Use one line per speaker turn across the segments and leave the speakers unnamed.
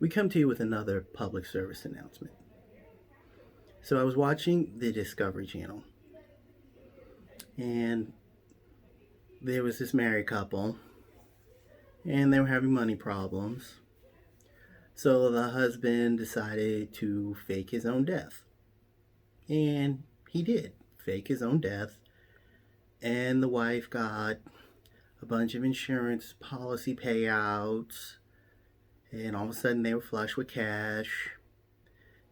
We come to you with another public service announcement. So I was watching the Discovery Channel, and there was this married couple, and they were having money problems. So the husband decided to fake his own death. And he did fake his own death. And the wife got a bunch of insurance policy payouts. And all of a sudden they were flush with cash.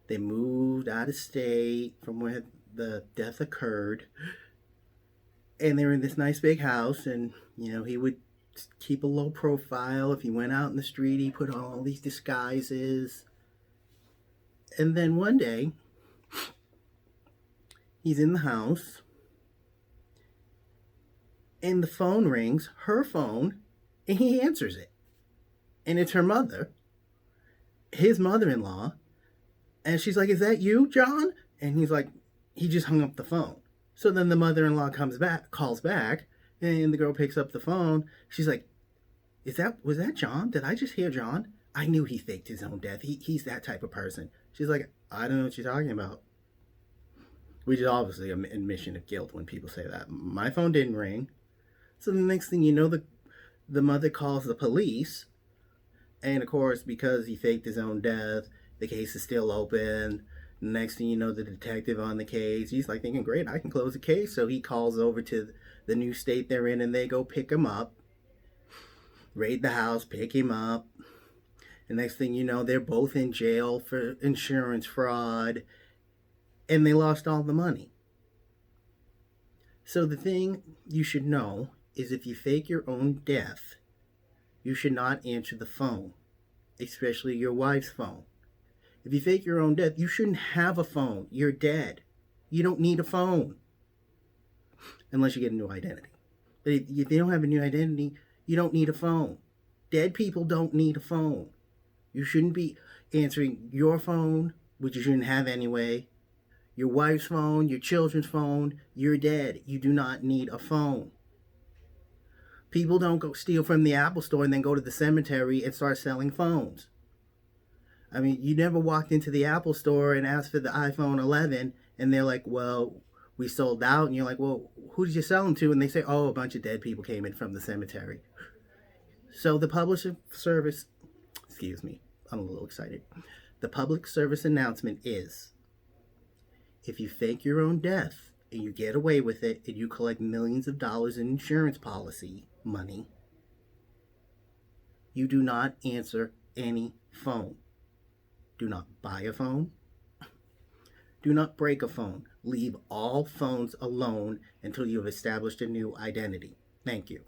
They moved out of state from where the death occurred. And they were in this nice big house. And, he would keep a low profile. If he went out in the street, he put on all these disguises. And then one day, he's in the house, and the phone rings, her phone, and he answers it. And it's her mother, his mother-in-law, and she's like, "Is that you, John?" And he's like, he just hung up the phone. So then the mother-in-law calls back, and the girl picks up the phone. She's like, was that John? Did I just hear John? I knew he faked his own death. He's that type of person. She's like, "I don't know what you're talking about." Which is obviously an admission of guilt when people say that. My phone didn't ring. So the next thing you know, the mother calls the police. And of course, because he faked his own death, the case is still open. Next thing you know, the detective on the case, he's like thinking, great, I can close the case. So he calls over to the new state they're in, and they go pick him up, raid the house, pick him up. And next thing you know, they're both in jail for insurance fraud, and they lost all the money. So the thing you should know is if you fake your own death, you should not answer the phone, especially your wife's phone. If you fake your own death, you shouldn't have a phone. You're dead. You don't need a phone unless you get a new identity. But if you don't have a new identity, you don't need a phone. Dead people don't need a phone. You shouldn't be answering your phone, which you shouldn't have anyway, your wife's phone, your children's phone. You're dead. You do not need a phone. People don't go steal from the Apple store and then go to the cemetery and start selling phones. I mean, you never walked into the Apple store and asked for the iPhone 11, and they're like, "Well, we sold out." And you're like, "Well, who did you sell them to?" And they say, "Oh, a bunch of dead people came in from the cemetery." So the public service, excuse me, I'm a little excited. The public service announcement is, if you fake your own death and you get away with it and you collect millions of dollars in insurance policy money, you do not answer any phone. Do not buy a phone. Do not break a phone. Leave all phones alone until you have established a new identity. Thank you.